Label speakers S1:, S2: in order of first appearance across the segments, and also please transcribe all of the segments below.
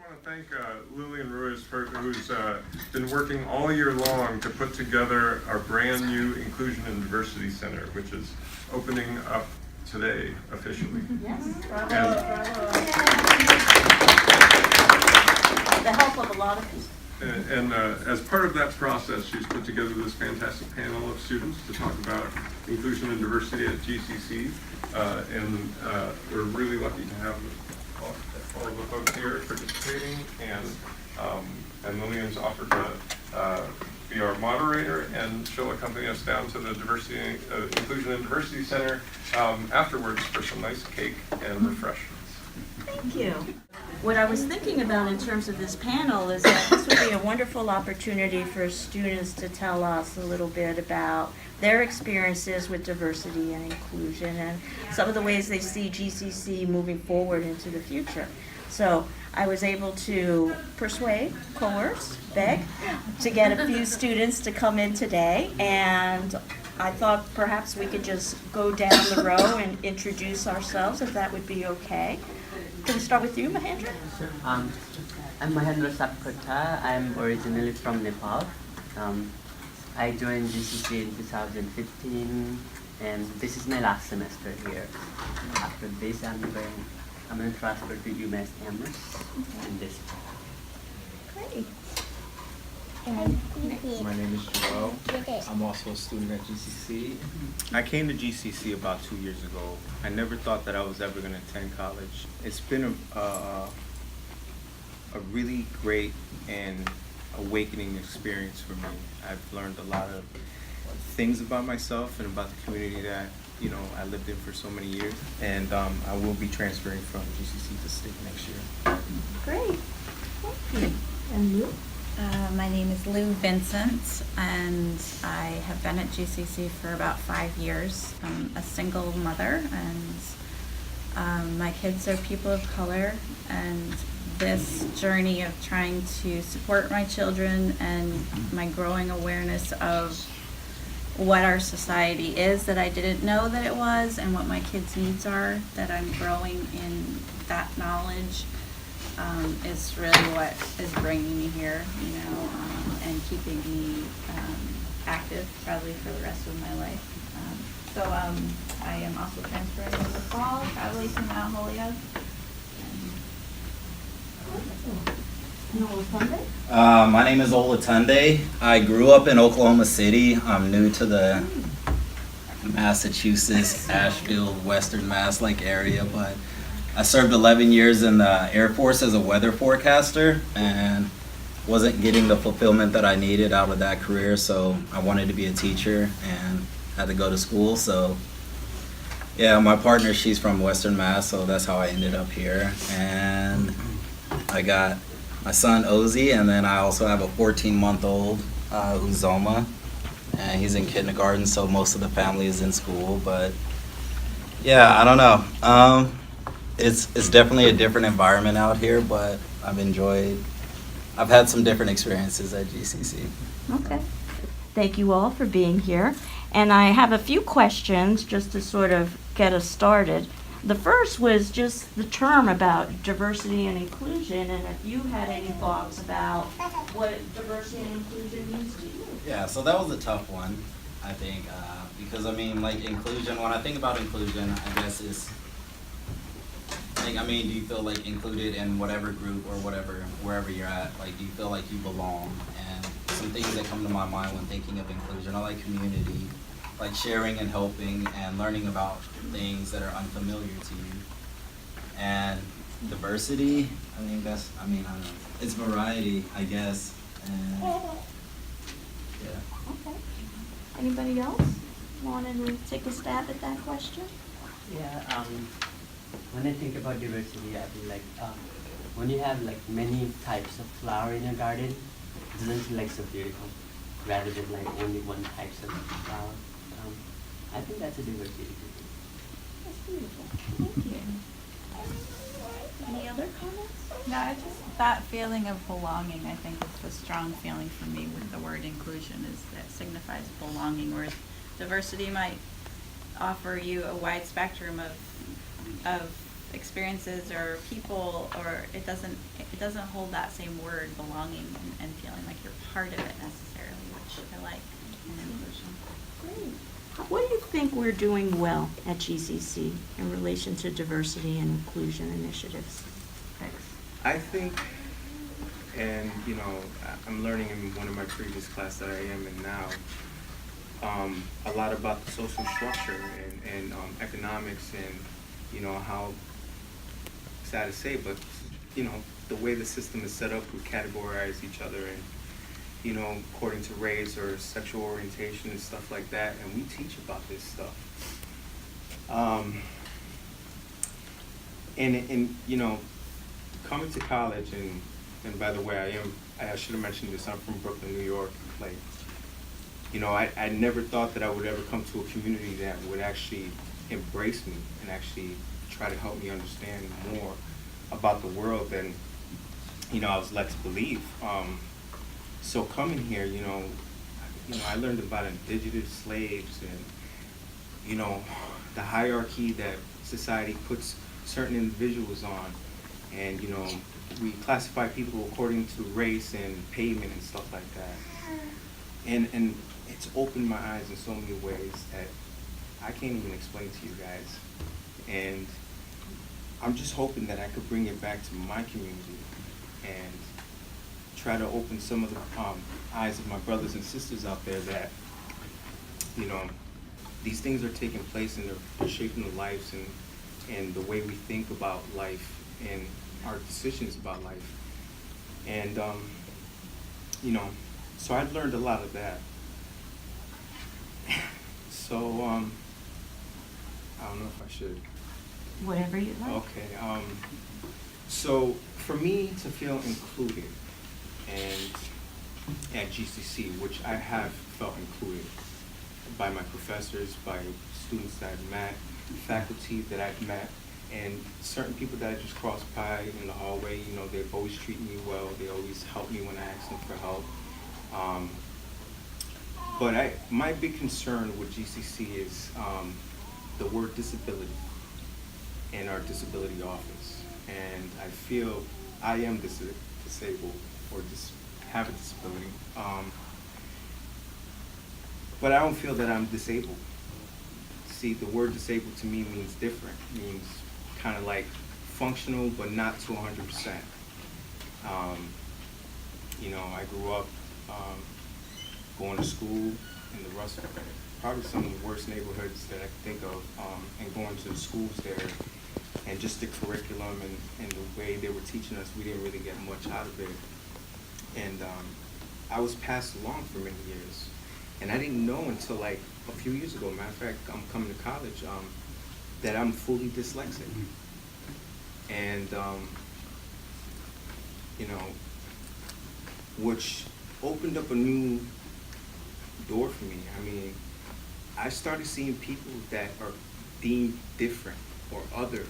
S1: want to thank Lillian Ruiz, who's been working all year long to put together our brand new Inclusion and Diversity Center, which is opening up today officially.
S2: Yes, bravo,
S1: And-
S2: bravo. The help of a lot of people.
S1: And as part of that process, she's put together this fantastic panel of students to talk about inclusion and diversity at GCC. And we're really lucky to have all of the folks here participating. And Lillian's offered to be our moderator, and she'll accompany us down to the Inclusion and Diversity Center afterwards for some nice cake and refreshments.
S2: Thank you. What I was thinking about in terms of this panel is that this would be a wonderful opportunity for students to tell us a little bit about their experiences with diversity and inclusion and some of the ways they see GCC moving forward into the future. So I was able to persuade, coerce, beg to get a few students to come in today, and I thought perhaps we could just go down the row and introduce ourselves, if that would be okay. Can we start with you, Mahendra?
S3: I'm Mahendra Sapkota. I'm originally from Nepal. I joined GCC in 2015, and this is my last semester here. After this, I'm going to transfer to UMass Amherst in this.
S2: Great.
S4: My name is Joel. I'm also a student at GCC. I came to GCC about 2 years ago. I never thought that I was ever going to attend college. It's been a really great and awakening experience for me. I've learned a lot of things about myself and about the community that I lived in for so many years. And I will be transferring from GCC to State next year.
S2: Great. Thank you. And Lou?
S5: My name is Lou Vincent, and I have been at GCC for about 5 years. I'm a single mother, and my kids are people of color, and this journey of trying to support my children and my growing awareness of what our society is that I didn't know that it was, and what my kids' needs are, that I'm growing in that knowledge. Is really what is bringing me here, and keeping me active probably for the rest of my life. So I am also transferring in the fall, probably to Mount Holyoke.
S6: My name is Olatunde. I grew up in Oklahoma City. I'm new to the Massachusetts, Asheville, Western Mass area, but I served 11 years in the Air Force as a weather forecaster and wasn't getting the fulfillment that I needed out of that career, so I wanted to be a teacher and had to go to school. So yeah, my partner, she's from Western Mass, so that's how I ended up here. And I got my son Ozzy, and then I also have a 14-month-old Uzoma, and he's in kindergarten, so most of the family is in school. But yeah, I don't know. It's definitely a different environment out here, but I've had some different experiences at GCC.
S2: Okay. Thank you all for being here. And I have a few questions just to sort of get us started. The first was just the term about diversity and inclusion, and if you had any thoughts about what diversity and inclusion means to you.
S6: Yeah, so that was a tough one, I think, because inclusion, when I think about inclusion, I guess is, do you feel included in whatever group or wherever you're at? Do you feel like you belong? And some things that come to my mind when thinking of inclusion are community, sharing and helping and learning about things that are unfamiliar to you. And diversity, I don't know. It's variety, I guess. And yeah.
S2: Okay. Anybody else wanted to take a stab at that question?
S3: Yeah. When I think about diversity, I feel when you have many types of flower in your garden, it doesn't feel so beautiful, rather than only one type of flower. I think that's a diversity.
S2: That's beautiful. Thank you. Any other comments?
S5: No, it's just that feeling of belonging. I think it's a strong feeling for me with the word inclusion, is that signifies belonging, whereas diversity might offer you a wide spectrum of experiences experiences or people, or it doesn't hold that same word, belonging, and feeling like you're part of it necessarily, which I like in inclusion.
S2: Great. What do you think we're doing well at GCC in relation to diversity and inclusion initiatives? Thanks.
S4: I think, and you know, I'm learning in one of my previous classes that I am in now, a lot about the social structure and economics and, you know, how, sad to say, but, you know, the way the system is set up, we categorize each other and, you know, according to race or sexual orientation and stuff like that, and we teach about this stuff. And you know, coming to college, and by the way, I should have mentioned this, I'm from Brooklyn, New York. Like, you know, I never thought that I would ever come to a community that would actually embrace me and actually try to help me understand more about the world than, you know, I was led to believe. So coming here, you know, I learned about indigenous slaves and, you know, the hierarchy that society puts certain individuals on. And, you know, we classify people according to race and payment and stuff like that. And it's opened my eyes in so many ways that I can't even explain to you guys. And I'm just hoping that I could bring it back to my community and try to open some of the eyes of my brothers and sisters out there that, you know, these things are taking place and they're shaping the lives and the way we think about life and our decisions about life. And, you know, so I've learned a lot of that. So, I don't know if I should.
S2: Whatever you like.
S4: Okay, so for me to feel included and at GCC, which I have felt included by my professors, by students that I've met, faculty that I've met, and certain people that I just crossed by in the hallway, you know, they've always treated me well, they always help me when I ask them for help. But my big concern with GCC is the word disability in our disability office. And I feel I am disabled or have a disability. But I don't feel that I'm disabled. See, the word disabled to me means different. It means kind of like functional, but not to 100%. You know, I grew up going to school in the Russell, probably some of the worst neighborhoods that I can think of, and going to the schools there, and just the curriculum and the way they were teaching us, we didn't really get much out of it. And I was passed along for many years. And I didn't know until like a few years ago, matter of fact, I'm coming to college, that I'm fully dyslexic. And, you know, which opened up a new door for me. I mean, I started seeing people that are deemed different or other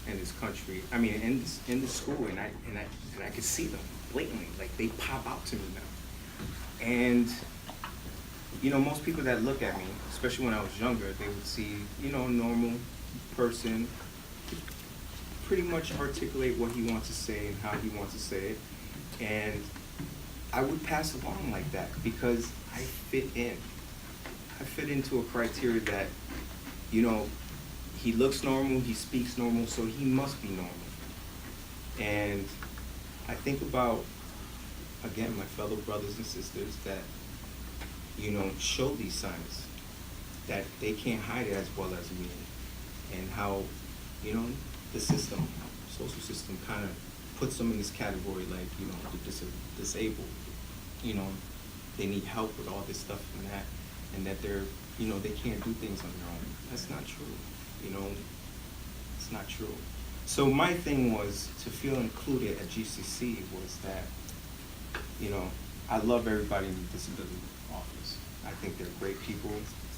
S4: in this country. I mean, in the school, and I could see them blatantly, like they pop out to me now. And you know, most people that look at me, especially when I was younger, they would see, you know, a normal person, pretty much articulate what he wants to say and how he wants to say it. And I would pass along like that because I fit in. I fit into a criteria that, you know, he looks normal, he speaks normal, so he must be normal. And I think about, again, my fellow brothers and sisters that, you know, show these signs, that they can't hide it as well as me, and how, you know, the system, social system kind of puts them in this category like, you know, they're disabled, you know, they need help with all this stuff and that they're, you know, they can't do things on their own. That's not true, you know, it's not true. So my thing was to feel included at GCC was that, you know, I love everybody in the disability office. I think they're great people.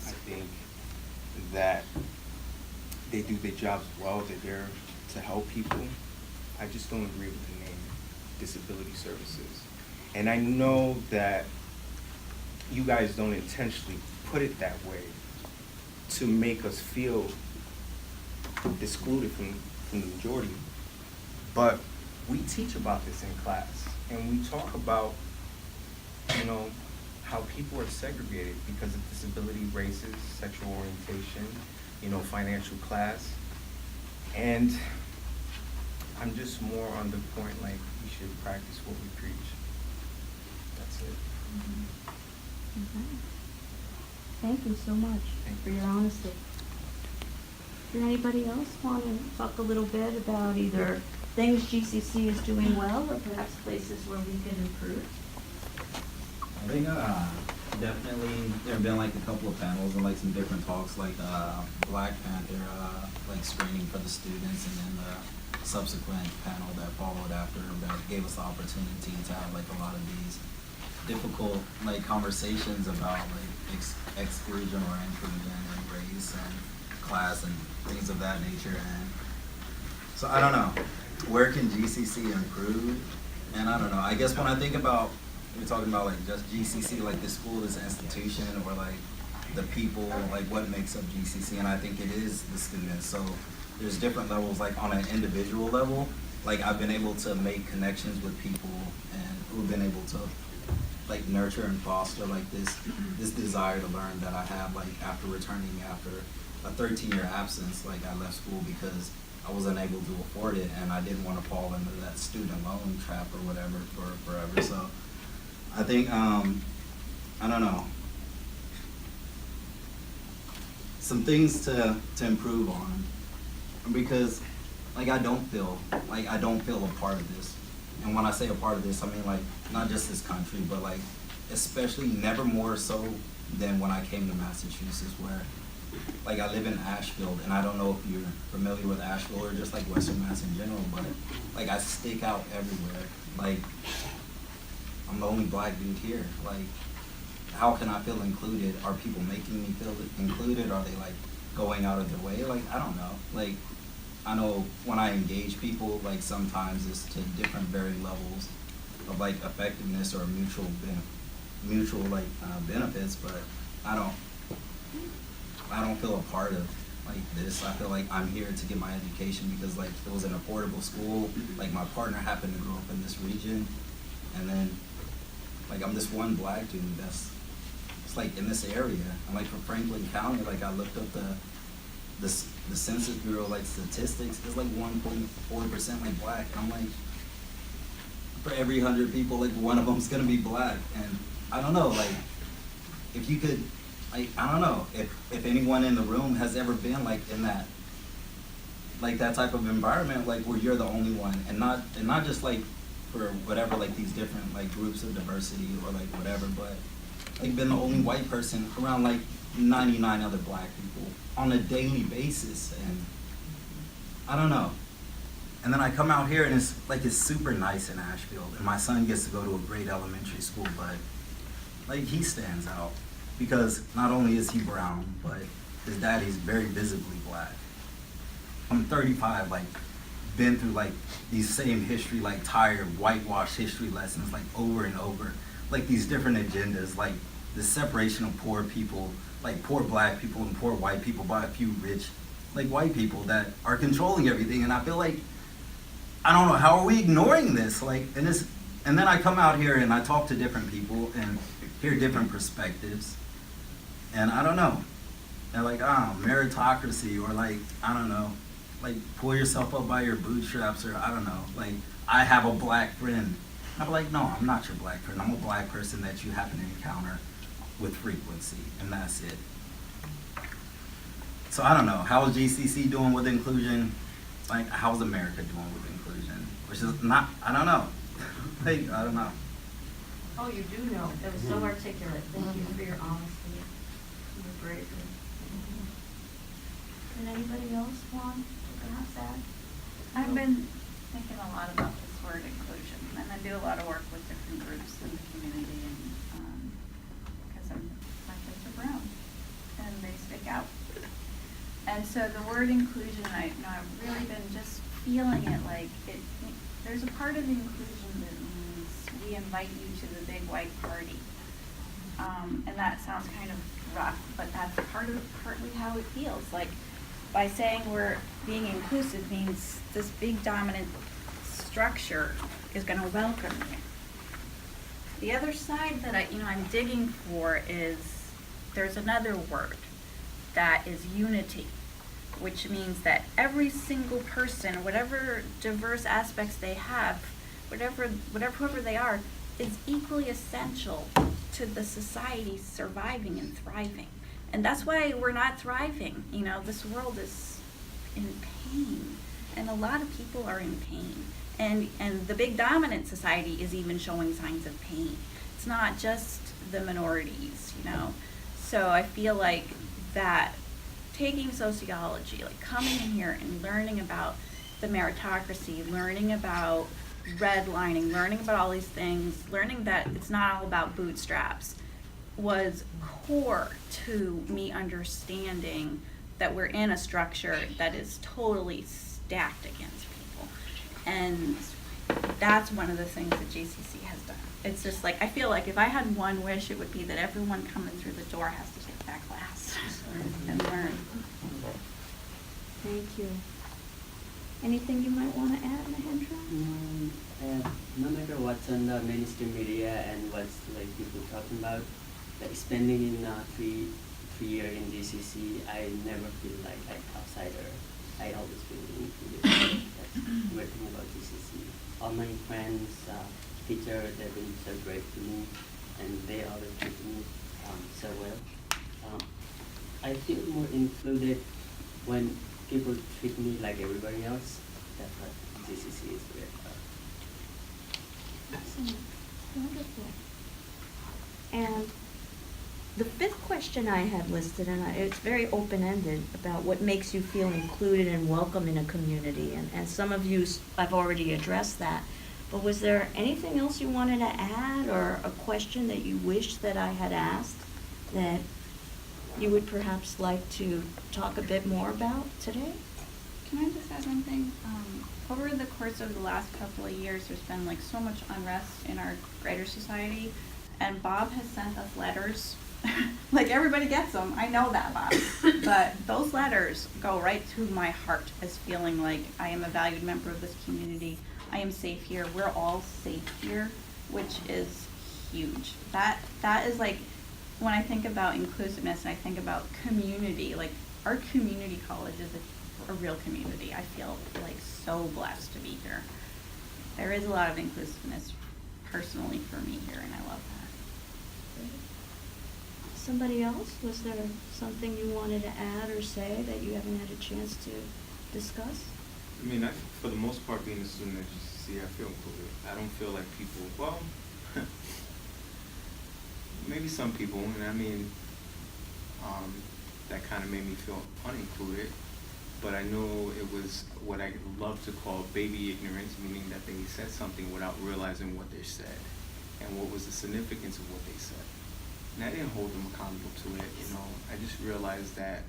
S4: I think that they do their jobs well. They're there to help people. I just don't agree with the name disability services. And I know that you guys don't intentionally put it that way to make us feel excluded from the majority. But we teach about this in class, and we talk about, you know, how people are segregated because of disability, races, sexual orientation, you know, financial class. And I'm just more on the point, like, we should practice what we preach. That's it.
S2: Thank you so much for your honesty. Did anybody else want to talk a little bit about either things GCC is doing well or perhaps places where we can improve?
S6: I think definitely there have been like a couple of panels and like some different talks, like Black Panther like screening for the students, and then the subsequent panel that followed after that gave us the opportunity to have like a lot of these difficult like conversations about like exclusion or inclusion and race and class and things of that nature. And so I don't know, where can GCC improve? And I don't know, I guess when I think about, we're talking about like just GCC, like the school as an institution, or like the people, like what makes up GCC, and I think it is the students. So there's different levels, like on an individual level, like I've been able to make connections with people and who've been able to like nurture and foster like this desire to learn that I have, like after returning after a 13-year absence. Like I left school because I wasn't able to afford it, and I didn't want to fall into that student loan trap or whatever for forever. So I think, I don't know, some things to improve on, because like I don't feel a part of this. And when I say a part of this, I mean like not just this country, but like especially never more so than when I came to Massachusetts, where like I live in Ashfield, and I don't know if you're familiar with Ashfield or just like Western Mass in general, but like I stick out everywhere. Like I'm the only Black dude here. Like, how can I feel included? Are people making me feel included? Are they like going out of their way? Like, I don't know. Like, I know when I engage people, like sometimes it's to different varying levels of like effectiveness or mutual benefits, but I don't feel a part of like this. I feel like I'm here to get my education because like it was an affordable school. Like my partner happened to grow up in this region, and then like I'm this one Black dude that's it's like in this area. And like for Franklin County, like I looked up the Census Bureau like statistics. It's like 1.4% like Black. And I'm like, for every 100 people, like one of them's gonna be Black. And I don't know, like if you could, like I don't know if anyone in the room has ever been like in that type of environment, like where you're the only one, and not just like for whatever, like these different like groups of diversity or like whatever, but like been the only white person around like 99 other Black people on a daily basis. And I don't know. And then I come out here and it's super nice in Ashfield, and my son gets to go to a great elementary school, but like he stands out because not only is he brown, but his daddy's very visibly Black. I'm 35, like been through like these same history, like tired, whitewashed history lessons, like over and over, like these different agendas, like the separation of poor people, like poor Black people and poor white people by a few rich, like white people that are controlling everything. And I feel like, I don't know, how are we ignoring this? Like, and then I come out here and I talk to different people and hear different perspectives, and I don't know, and like, meritocracy, or like, I don't know, like pull yourself up by your bootstraps, or I don't know, like I have a Black friend. I'm like, no, I'm not your Black friend. I'm a Black person that you happen to encounter with frequency, and that's it. So I don't know, how is GCC doing with inclusion? Like, how's America doing with inclusion? Which is not, I don't know. Like, I don't know.
S2: Oh, you do know. That was so articulate. Thank you for your honesty. You were great. Did anybody else want to perhaps add?
S5: I've been thinking a lot about this word inclusion, and I do a lot of work with different groups in the community, and because my kids are brown and they stick out. And so the word inclusion, I've really been just feeling it like there's a part of inclusion that means we invite you to the big white party. And that sounds kind of rough, but that's partly how it feels. Like by saying we're being inclusive means this big dominant structure is gonna welcome you. The other side that I'm digging for is, there's another word that is unity, which means that every single person, whatever diverse aspects they have, whoever they are, is equally essential to the society surviving and thriving. And that's why we're not thriving. This world is in pain, and a lot of people are in pain. And the big dominant society is even showing signs of pain. It's not just the minorities, So I feel like that taking sociology, like coming in here and learning about the meritocracy, learning about redlining, learning about all these things, learning that it's not all about bootstraps, was core to me understanding that we're in a structure that is totally stacked against people. And that's one of the things that JCC has done. It's just like, I feel like if I had one wish, it would be that everyone coming through the door has to take that class and learn.
S2: Thank you. Anything you might want to add, Mahendra?
S3: No matter what's on the mainstream media and what's like people talking about, like spending in 3 year in GCC, I never feel like outsider. I always feel included. That's weird thing about GCC. All my friends, teachers, they've been so great to me, and they always treat me so well. I feel more included when people treat me like everybody else. That's what GCC is great about.
S2: Excellent. Wonderful. And the fifth question I had listed, and it's very open-ended, about what makes you feel included and welcome in a community. And some of you, I've already addressed that. But was there anything else you wanted to add, or a question that you wish that I had asked that you would perhaps like to talk a bit more about today?
S5: Can I just add one thing? Over the course of the last couple of years, there's been like so much unrest in our greater society, and Bob has sent us letters. Like everybody gets them, I know that, Bob. But those letters go right to my heart as feeling like I am a valued member of this community. I am safe here. We're all safe here, which is huge. That is like, when I think about inclusiveness and I think about community, like our community college is a real community. I feel like so blessed to be here. There is a lot of inclusiveness personally for me here, and I love that.
S2: Somebody else? Was there something you wanted to add or say that you haven't had a chance to discuss?
S4: I mean, for the most part, being a student at GCC, I feel included. I don't feel like people, well, maybe some people, and I mean, that kind of made me feel unincluded. But I know it was what I love to call baby ignorance, meaning that they said something without realizing what they said and what was the significance of what they said. And I didn't hold them accountable to it, I just realized that,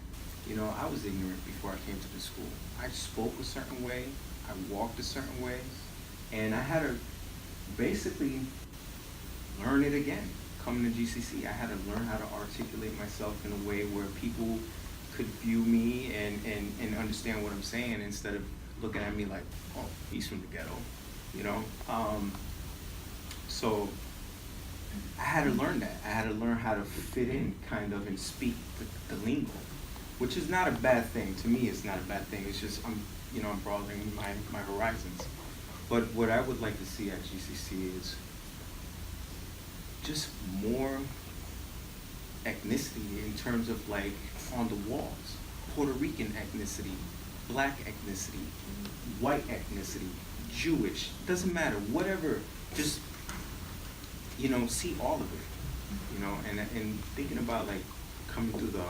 S4: I was ignorant before I came to the school. I spoke a certain way, I walked a certain way, and I had to basically learn it again. Coming to GCC, I had to learn how to articulate myself in a way where people could view me and understand what I'm saying, instead of looking at me like, oh, he's from the ghetto, So I had to learn that. I had to learn how to fit in, kind of, and speak the lingo, which is not a bad thing. To me, it's not a bad thing. It's just I'm broadening my horizons. But what I would like to see at GCC is just more ethnicity in terms of like on the walls. Puerto Rican ethnicity, black ethnicity, white ethnicity, Jewish, doesn't matter, whatever, just see all of it, and thinking about like coming through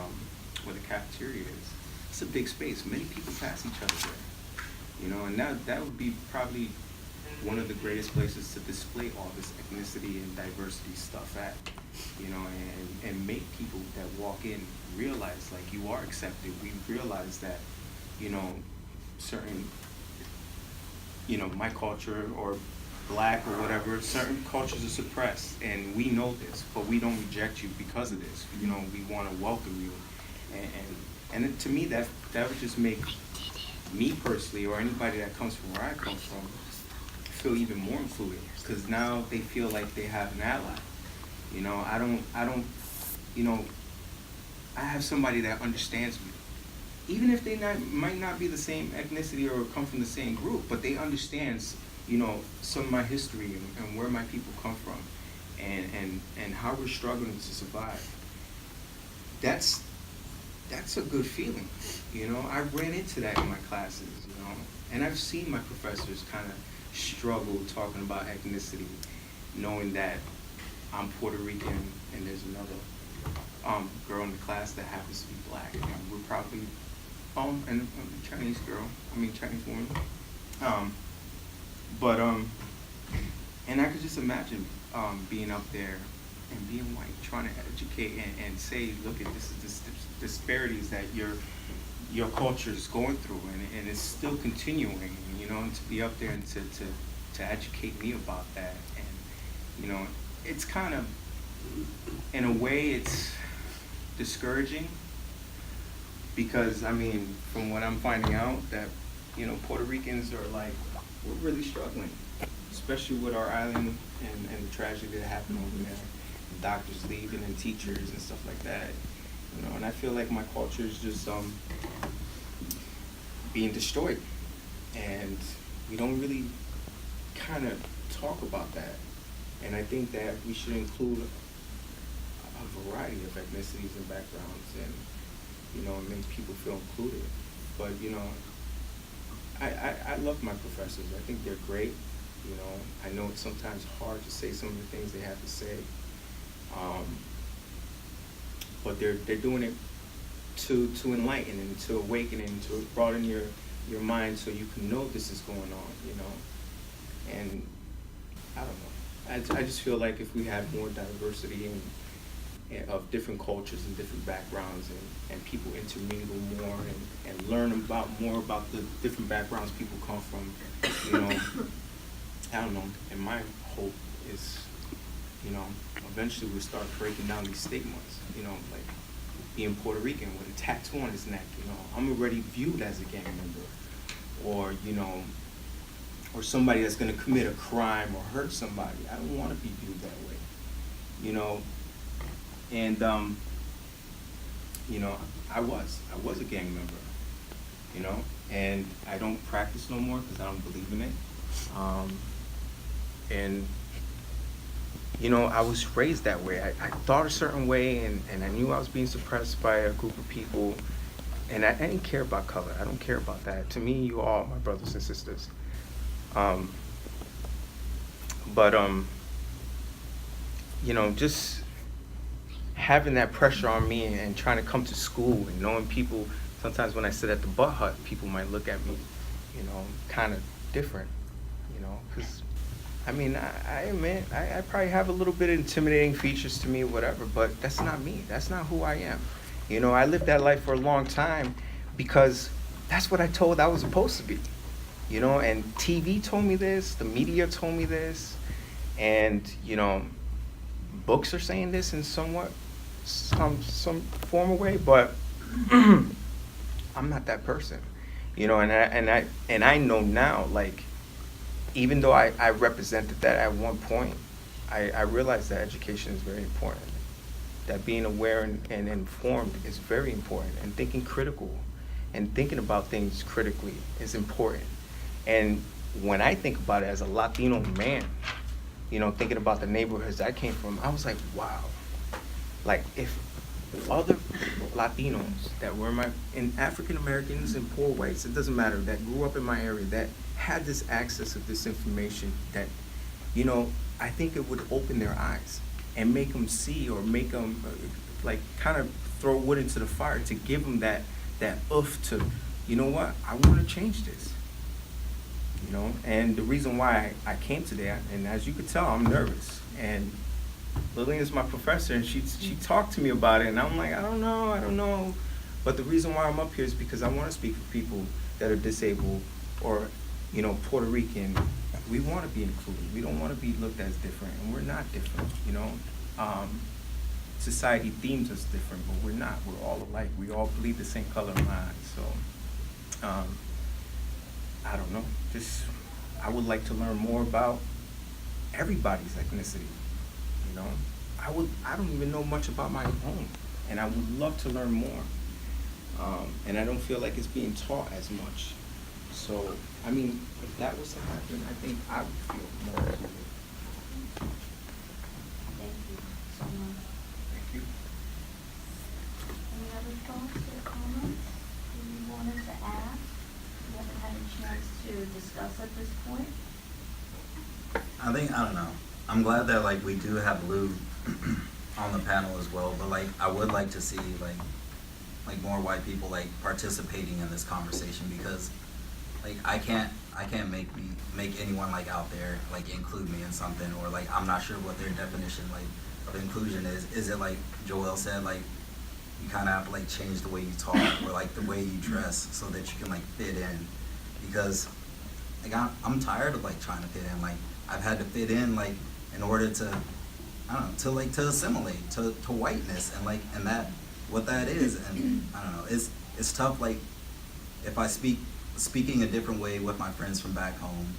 S4: where the cafeteria is. It's a big space. Many people pass each other there, and that would be probably one of the greatest places to display all this ethnicity and diversity stuff at, and make people that walk in realize like you are accepted. We realize that, certain, my culture or black or whatever, certain cultures are suppressed, and we know this, but we don't reject you because of this. We want to welcome you, and And to me, that would just make me personally, or anybody that comes from where I come from, feel even more included, because now they feel like they have an ally. You know, I don't, you know, I have somebody that understands me. Even if they might not be the same ethnicity or come from the same group, but they understand, you know, some of my history and where my people come from, and how we're struggling to survive. That's a good feeling, you know. I ran into that in my classes, you know, and I've seen my professors kind of struggle talking about ethnicity, knowing that I'm Puerto Rican and there's another girl in the class that happens to be black, and we're probably and a Chinese woman, and I could just imagine being up there and being white, trying to educate and say, look, at this is the disparities that your culture is going through, and it's still continuing, you know, and to be up there and to educate me about that. And, you know, it's kind of, in a way, it's discouraging, because, I mean, from what I'm finding out, that, you know, Puerto Ricans are like, we're really struggling, especially with our island and the tragedy that happened over there, and doctors leaving and teachers and stuff like that, you know. And I feel like my culture is just being destroyed, and we don't really kind of talk about that. And I think that we should include a variety of ethnicities and backgrounds, and, you know, make people feel included. But, you know, I love my professors. I think they're great. You know, I know it's sometimes hard to say some of the things they have to say, but they're doing it to enlighten and to awaken and to broaden your mind, so you can know this is going on, you know. And I don't know. I just feel like if we had more diversity and of different cultures and different backgrounds, and people intermingle more and learn more about the different backgrounds people come from, you know. I don't know. And my hope is, you know, eventually we'll start breaking down these stigmas, you know, like being Puerto Rican with a tattoo on his neck, you know. I'm already viewed as a gang member, or, you know, or somebody that's going to commit a crime or hurt somebody. I don't want to be viewed that way, you know. And, you know, I was a gang member, you know, and I don't practice no more because I don't believe in it. And, you know, I was raised that way. I thought a certain way, and I knew I was being suppressed by a group of people, and I didn't care about color. I don't care about that. To me, you all my brothers and sisters. You know, just having that pressure on me and trying to come to school and knowing people, sometimes when I sit at the butt hut, people might look at me, you know, kind of different, you know, because, I mean, I admit, I probably have a little bit of intimidating features to me, whatever, but that's not me. That's not who I am. You know, I lived that life for a long time because that's what I told I was supposed to be, you know, and TV told me this, the media told me this, and, you know, books are saying this in some form of way, but I'm not that person, you know. And I know now, like, even though I represented that at one point, I realized that education is very important, that being aware and informed is very important, and thinking critical and thinking about things critically is important. And when I think about it as a Latino man, you know, thinking about the neighborhoods I came from, I was like, wow. Like, if other Latinos that were and African Americans and poor whites, it doesn't matter, that grew up in my area, that had this access of this information, that, you know, I think it would open their eyes and make them see, or make them, like, kind of throw wood into the fire to give them that oof to, you know what, I want to change this. You know, and the reason why I came today, and as you could tell, I'm nervous. And Lillian is my professor, and she talked to me about it, and I'm like, I don't know. But the reason why I'm up here is because I want to speak for people that are disabled, or, you know, Puerto Rican. We want to be included. We don't want to be looked at as different, and we're not different, you know. society deems us different, but we're not. We're all alike. We all bleed the same color of my eyes. So, I don't know. Just, I would like to learn more about everybody's ethnicity. You know, I don't even know much about my own, and I would love to learn more. And I don't feel like it's being taught as much. So, I mean, if that was to happen, I think I would feel more included.
S2: Thank you so much.
S1: Thank you.
S2: Any other thoughts or comments you want us to add? You haven't had a chance to discuss at this point?
S6: I don't know. I'm glad that like we do have Lou on the panel as well, but like I would like to see like more white people like participating in this conversation, because like I can't make anyone like out there like include me in something, or like I'm not sure what their definition like of inclusion is. Is it like Joel said, like you kind of have to like change the way you talk or like the way you dress so that you can like fit in? Because like I'm tired of like trying to fit in. Like I've had to fit in like in order to, I don't know, to assimilate to whiteness, and like and that what that is. And I don't know, it's tough like if I speaking a different way with my friends from back home,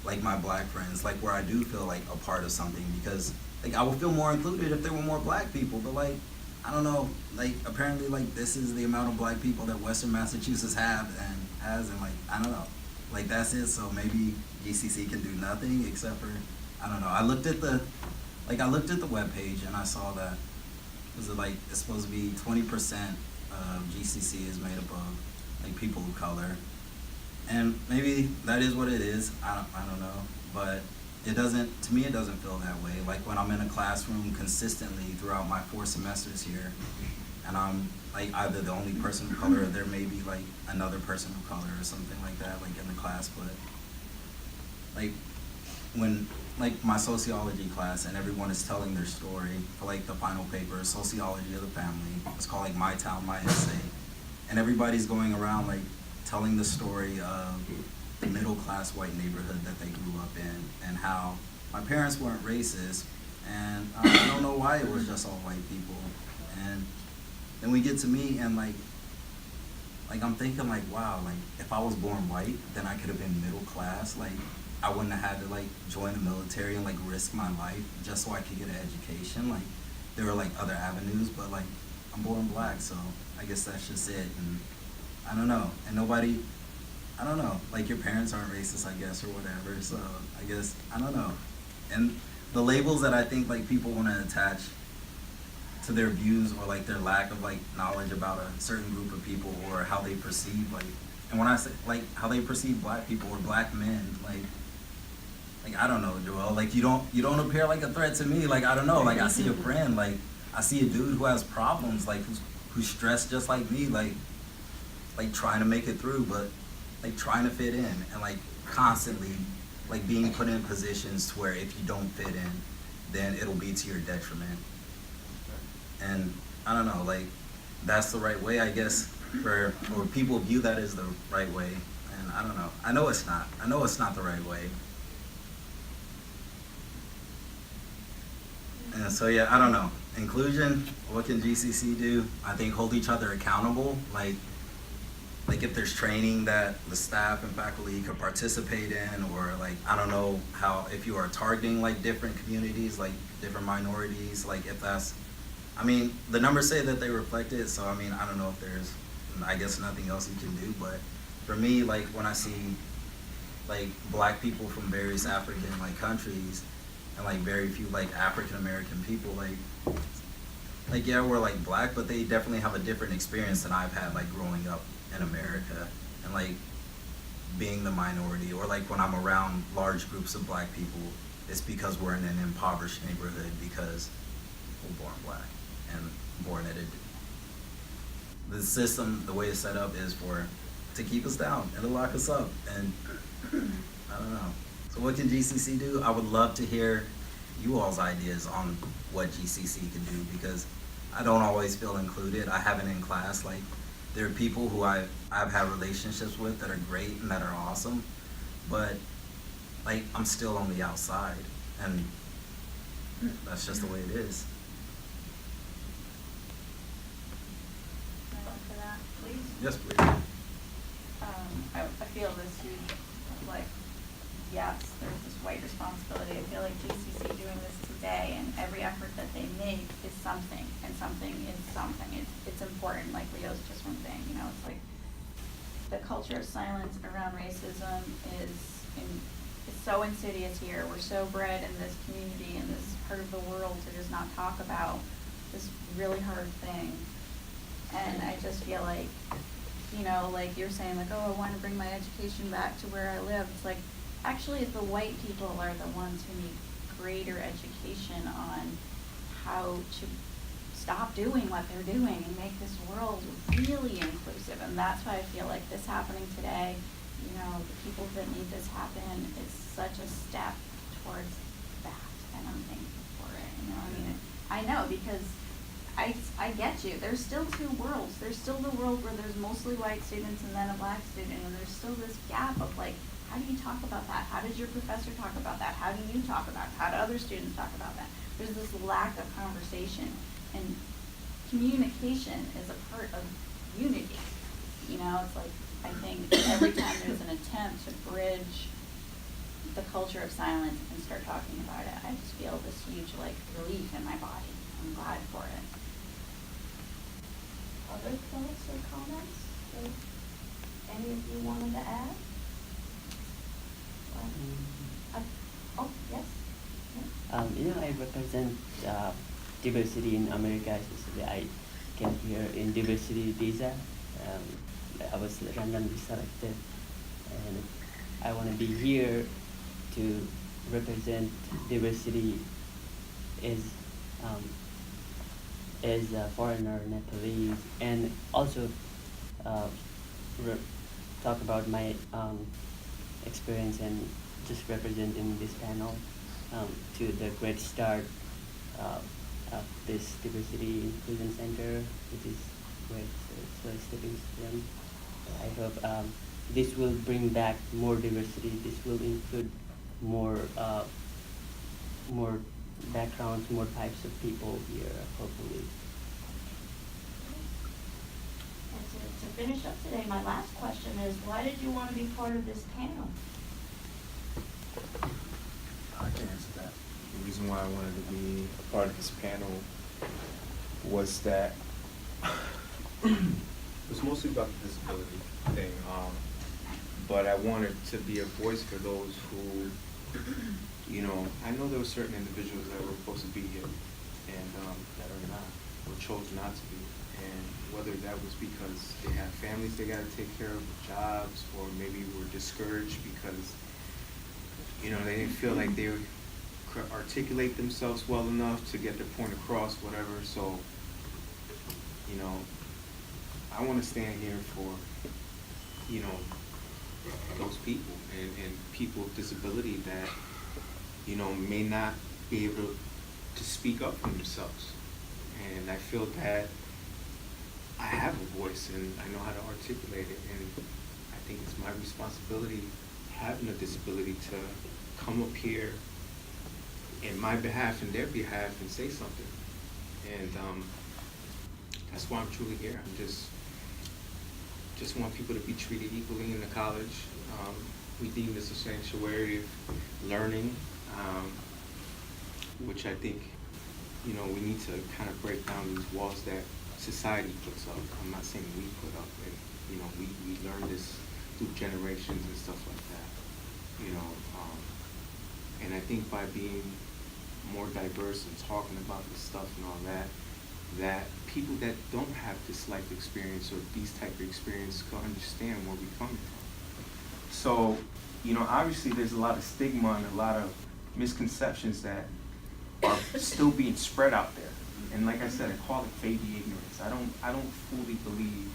S6: like my black friends, like where I do feel like a part of something, because like I would feel more included if there were more black people. But like I don't know, like apparently like this is the amount of black people that Western Massachusetts has, and like I don't know, like that's it. So maybe GCC can do nothing except for, I don't know. I looked at the webpage and I saw that it's supposed to be 20% of GCC is made up of like people of color, and maybe that is what it is. I don't know, but it doesn't feel that way. Like when I'm in a classroom consistently throughout my 4 semesters here, and I'm like either the only person of color, or there may be like another person of color or something like that, like in the class. But like when like my sociology class and everyone is telling their story for like the final paper, sociology of the family, it's called like My Town, My Essay, and everybody's going around like telling the story of the middle class white neighborhood that they grew up in, and how my parents weren't racist, and I don't know why it was just all white people. And then we get to me, and like I'm thinking like, wow, like if I was born white, then I could have been middle class. Like I wouldn't have had to like join the military and like risk my life just so I could get an education. Like there were like other avenues, but like I'm born black, so I guess that's just it. And I don't know, and nobody, I don't know, like your parents aren't racist, I guess, or whatever. So I guess, I don't know. And the labels that I think like people want to attach to their views, or like their lack of like knowledge about a certain group of people, or how they perceive like, and when I say like how they perceive black people or black men, like I don't know, Joel, like you don't appear like a threat to me. Like I don't know, like I see a friend, like I see a dude who has problems, like who's stressed just like me, like trying to make it through, but like trying to fit in, and like constantly like being put in positions to where if you don't fit in, then it'll be to your detriment. And I don't know, like that's the right way, I guess, or people view that as the right way, and I don't know. I know it's not the right way. And so yeah, I don't know. Inclusion, what can GCC do? I think hold each other accountable, like if there's training that the staff and faculty could participate in, or like I don't know how, if you are targeting like different communities, like different minorities, like if that's, I mean the numbers say that they reflect it, so I mean I don't know if there's, I guess, nothing else you can do. But for me, like when I see like black people from various African like countries, and like very few like African American people, like yeah, we're like black, but they definitely have a different experience than I've had like growing up in America, and like being the minority, or like when I'm around large groups of black people, it's because we're in an impoverished neighborhood, because we're born black and born at it. The system, the way it's set up, is to keep us down and to lock us up, and I don't know. So what can GCC do? I would love to hear you all's ideas on what GCC can do, because I don't always feel included. I haven't in class. Like there are people who I've had relationships with that are great and that are awesome, but like I'm still on the outside, and that's just the way it is. Yes, please.
S5: I feel this huge, like, yes, there's this white responsibility. I feel like GCC doing this today and every effort that they make is something, and something is something. It's important, like Leo's just one thing, you know, it's like the culture of silence around racism is so insidious here. We're so bred in this community, in this part of the world, to just not talk about this really hard thing. And I just feel like, you know, like you're saying, like, oh, I want to bring my education back to where I live. It's like, actually, the white people are the ones who need greater education on how to stop doing what they're doing and make this world really inclusive. And that's why I feel like this happening today, you know, the people that need this happen is such a step towards that. And I'm thankful for it. You know, I mean, I know, because I get you. There's still two worlds. There's still the world where there's mostly white students and then a black student, and there's still this gap of like, how do you talk about that? How does your professor talk about that? How do you talk about it? How do other students talk about that? There's this lack of conversation, and communication is a part of unity. You know, it's like, I think every time there's an attempt to bridge the culture of silence and start talking about it, I just feel this huge like relief in my body. I'm glad for it.
S2: Other thoughts or comments that any of you wanted to add? Oh, yes? Yeah.
S3: You know, I represent diversity in America, especially I came here in diversity visa. I was randomly selected, and I want to be here to represent diversity as a foreigner, Nepalese, and also talk about my experience and just representing this panel to the great start of this Diversity Inclusion Center, which is great. So it's a stepping stone. I hope this will bring back more diversity. This will include more backgrounds, more types of people here, hopefully.
S2: And to finish up today, my last question is, why did you want to be part of this panel?
S4: I can answer that. The reason why I wanted to be a part of this panel was that it was mostly about the disability thing, but I wanted to be a voice for those who, you know, I know there were certain individuals that were supposed to be here and that are not, or chose not to be. And whether that was because they have families they got to take care of, jobs, or maybe were discouraged because, you know, they didn't feel like they could articulate themselves well enough to get their point across, whatever. So, you know, I want to stand here for, you know, those people and people with disability that, you know, may not be able to speak up for themselves. And I feel that I have a voice and I know how to articulate it, and I think it's my responsibility, having a disability, to come up here in my behalf and their behalf and say something. And that's why I'm truly here. I'm just want people to be treated equally in the college. We deem this a sanctuary of learning, which I think, you know, we need to kind of break down these walls that society puts up. I'm not saying we put up, and, you know, we learn this through generations and stuff like that, you know. And I think by being more diverse and talking about this stuff and all that, that people that don't have this life experience or these type of experience can understand where we're coming from. So, you know, obviously there's a lot of stigma and a lot of misconceptions that are still being spread out there. And like I said, I call it baby ignorance. I don't fully believe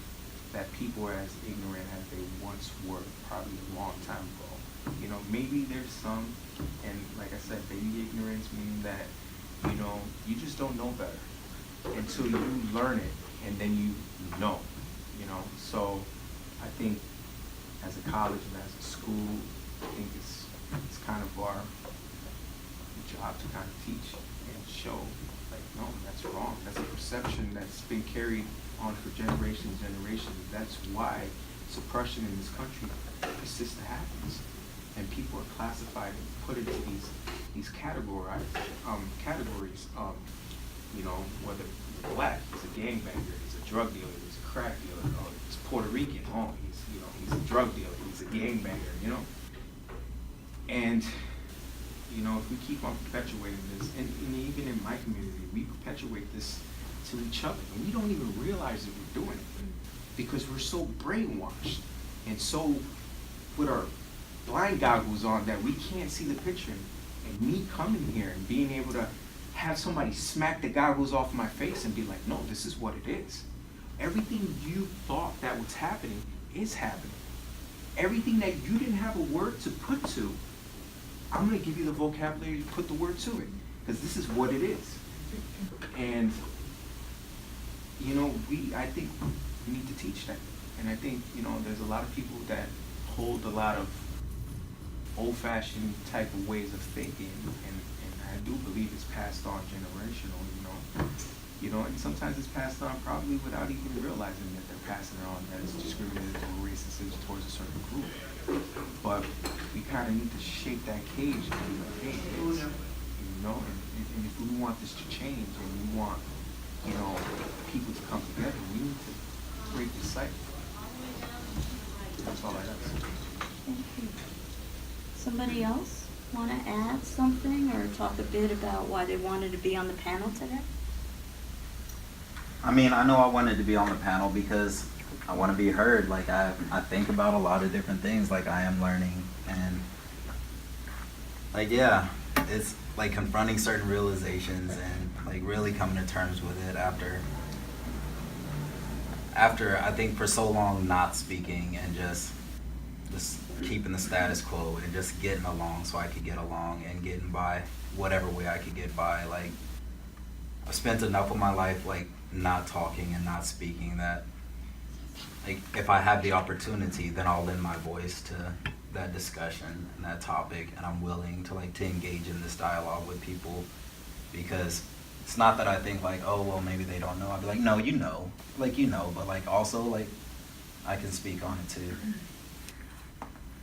S4: that people are as ignorant as they once were, probably a long time ago. You know, maybe there's some, and like I said, baby ignorance, meaning that, you know, you just don't know better until you learn it, and then you know, you know. So I think as a college and as a school, I think it's kind of our job to kind of teach and show, like, no, that's wrong. That's a perception that's been carried
S7: on for generations and generations. That's why suppression in this country persists to happen. And people are classified and put into these categories. You know, whether he's black, he's a gangbanger, he's a drug dealer, he's a crack dealer, oh, he's Puerto Rican, oh, he's a drug dealer, he's a gangbanger, you know. And you know, if we keep on perpetuating this, and even in my community, we perpetuate this to each other, and we don't even realize that we're doing it because we're so brainwashed and so with our blind goggles on that we can't see the picture. And me coming here and being able to have somebody smack the goggles off my face and be like, no, this is what it is. Everything you thought that was happening is happening. Everything that you didn't have a word to put to, I'm gonna give you the vocabulary to put the word to it, because this is what it is. And you know, I think we need to teach that. And I think, you know, there's a lot of people that hold a lot of old-fashioned type of ways of thinking, and I do believe it's passed on generational, you know, and sometimes it's passed on probably without even realizing that they're passing it on as discriminatory racism towards a certain group. But we kind of need to shake that cage and be like, hey, kids, you know, and if we want this to change and we want, you know, people to come together, we need to break the cycle. That's all I have to say.
S2: Thank you. Somebody else want to add something or talk a bit about why they wanted to be on the panel today?
S6: I mean, I know I wanted to be on the panel because I want to be heard. Like, I think about a lot of different things, like I am learning, and like, yeah, it's like confronting certain realizations and like really coming to terms with it after I think for so long not speaking and just keeping the status quo and just getting along so I could get along and getting by whatever way I could get by. Like, I've spent enough of my life like not talking and not speaking that like if I have the opportunity, then I'll lend my voice to that discussion and that topic, and I'm willing to like to engage in this dialogue with people, because it's not that I think like, oh well, maybe they don't know. I'd be like, no, you know, but like also like I can speak on it too.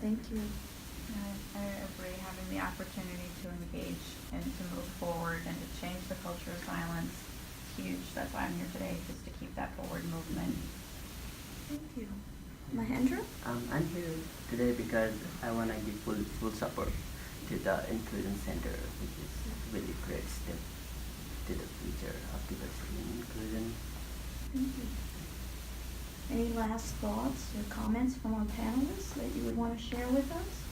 S2: Thank you.
S5: I agree. Having the opportunity to engage and to move forward and to change the culture of violence is huge. That's why I'm here today, just to keep that forward movement.
S2: Thank you. Mahendra?
S3: I'm here today because I want to give full support to the Inclusion Center, which is a really great step to the future of diversity and inclusion.
S2: Thank you. Any last thoughts or comments from our panelists that you would want to share with us?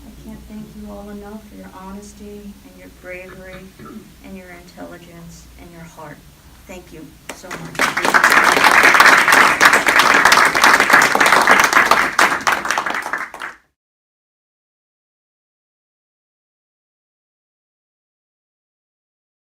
S2: I can't thank you all enough for your honesty and your bravery and your intelligence and your heart. Thank you so much.